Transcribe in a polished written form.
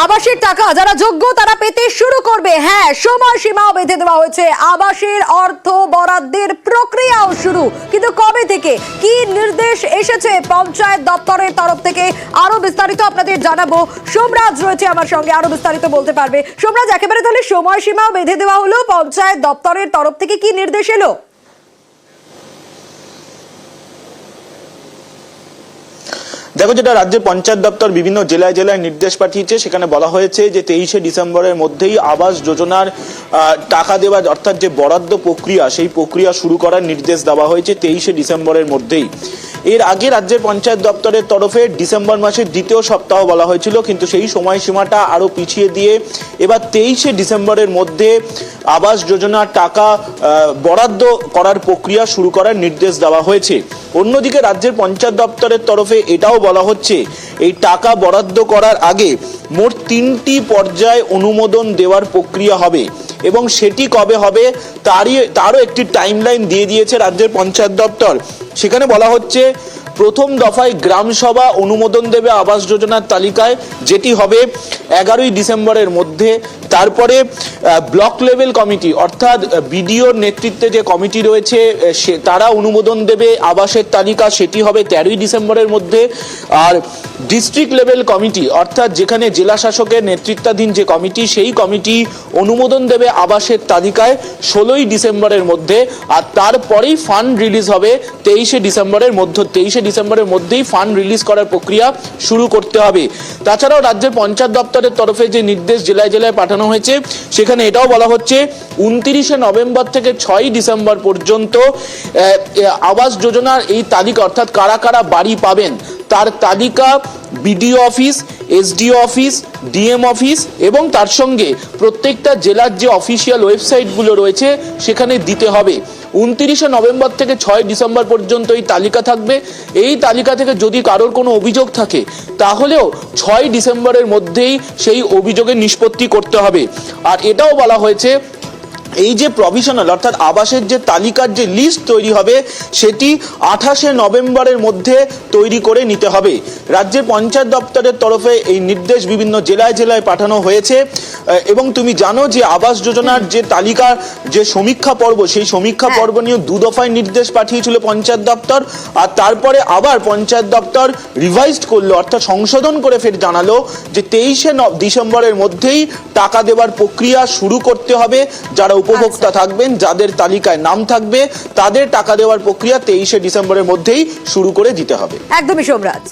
আবাসের টাকা যারা যোগ্য তারা পেতে শুরু করবে। হ্যাঁ, সময়সীমাও বেঁধে দেওয়া হয়েছে। আবাসের অর্থ বরাদ্দের প্রক্রিয়াও শুরু, কিন্তু কবে থেকে, কি নির্দেশ এসেছে পঞ্চায়েত দপ্তরের তরফ থেকে, আরো বিস্তারিত আপনাদের জানাবো। সোমরাজ রয়েছে আমার সঙ্গে, আরো বিস্তারিত বলতে পারবে। সোমরাজ, একেবারে তাহলে সময়সীমাও বেঁধে দেওয়া হলো, পঞ্চায়েত দপ্তরের তরফ থেকে কি নির্দেশ এলো? দেখো, যেটা রাজ্যের পঞ্চায়েত দপ্তর বিভিন্ন জেলায় জেলায় নির্দেশ পাঠিয়েছে, সেখানে বলা হয়েছে যে 23শে ডিসেম্বরের মধ্যেই আবাস যোজনার টাকা দেওয়া অর্থাৎ যে বরাদ্দ প্রক্রিয়া, সেই প্রক্রিয়া শুরু করার নির্দেশ দেওয়া হয়েছে 23শে ডিসেম্বরের মধ্যেই। এর আগে রাজ্যের পঞ্চায়েত দপ্তরের তরফে ডিসেম্বর মাসের দ্বিতীয় সপ্তাহ বলা হয়েছিল, কিন্তু সেই সময়সীমাটা আরও পিছিয়ে দিয়ে এবার 23শে ডিসেম্বরের মধ্যে আবাস যোজনার টাকা বরাদ্দ করার প্রক্রিয়া শুরু করার নির্দেশ দেওয়া হয়েছে। অন্যদিকে রাজ্যের পঞ্চায়েত দপ্তরের তরফে এটাও বলা হচ্ছে, এই টাকা বরাদ্দ করার আগে মোট 3টি পর্যায়ে অনুমোদন দেওয়ার প্রক্রিয়া হবে এবং সেটি কবে হবে তারও একটি টাইমলাইন দিয়ে দিয়েছে রাজ্যের পঞ্চায়েত দপ্তর। সেখানে বলা হচ্ছে, প্রথম দফায় গ্রাম সভা অনুমোদন দেবে আবাস যোজনার তালিকায়, যেটি হবে 11ই ডিসেম্বরের মধ্যে। তারপরে ব্লক লেভেল কমিটি অর্থাৎ বিডিওর নেতৃত্বে যে কমিটি রয়েছে তারা অনুমোদন দেবে আবাসের তালিকা, সেটি হবে 13ই ডিসেম্বরের মধ্যে। আর ডিস্ট্রিক্ট লেভেল কমিটি অর্থাৎ যেখানে জেলা শাসকের নেতৃত্বাধীন যে কমিটি, সেই কমিটি অনুমোদন দেবে আবাসের তালিকায় 16ই ডিসেম্বরের মধ্যে। আর তারপরেই ফান্ড রিলিজ হবে 23শে ডিসেম্বরের মধ্যেই ফান্ড রিলিজ করার প্রক্রিয়া শুরু করতে হবে। তাছাড়াও রাজ্যের পঞ্চায়েত দপ্তরের তরফে যে নির্দেশ জেলায় জেলায় পাঠানো হয়েছে, সেখানে এটাও বলা হচ্ছে 29শে নভেম্বর থেকে 6ই ডিসেম্বর পর্যন্ত আবাস যোজনার এই তালিকা অর্থাৎ কারা কারা বাড়ি পাবেন তার তালিকা BDO office, SDO office, DM office এবং তার সঙ্গে প্রত্যেকটা জেলার যে অফিসিয়াল ওয়েবসাইটগুলো রয়েছে সেখানে দিতে হবে। 29শে নভেম্বর থেকে 6ই ডিসেম্বর পর্যন্ত এই তালিকা থাকবে। এই তালিকা থেকে যদি কারোর কোনো অভিযোগ থাকে তাহলেও 6ই ডিসেম্বরের মধ্যেই সেই অভিযোগের নিষ্পত্তি করতে হবে। আর এটাও বলা হয়েছে, এই যে প্রভিশনাল অর্থাৎ আবাসের যে তালিকার যে লিস্ট তৈরি হবে, সেটি 28শে নভেম্বরের মধ্যে তৈরি করে নিতে হবে। রাজ্যের পঞ্চায়েত দপ্তরের তরফে এই নির্দেশ বিভিন্ন জেলায় জেলায় পাঠানো হয়েছে। এবং তুমি জানো যে আবাস যোজনার যে তালিকার যে সমীক্ষা পর্ব, সেই সমীক্ষা পর্ব নিয়ে 2 দফায় নির্দেশ পাঠিয়েছিল পঞ্চায়েত দপ্তর। আর তারপরে আবার পঞ্চায়েত দপ্তর রিভাইজড করলো অর্থাৎ সংশোধন করে ফের জানালো যে 23শে ডিসেম্বরের মধ্যেই টাকা দেওয়ার প্রক্রিয়া শুরু করতে হবে। যারা উপভোক্তা থাকবেন, যাদের তালিকায় নাম থাকবে, তাদের টাকা দেওয়ার প্রক্রিয়া 23শে ডিসেম্বরের মধ্যেই শুরু করে দিতে হবে। একদমই সোমরাজ।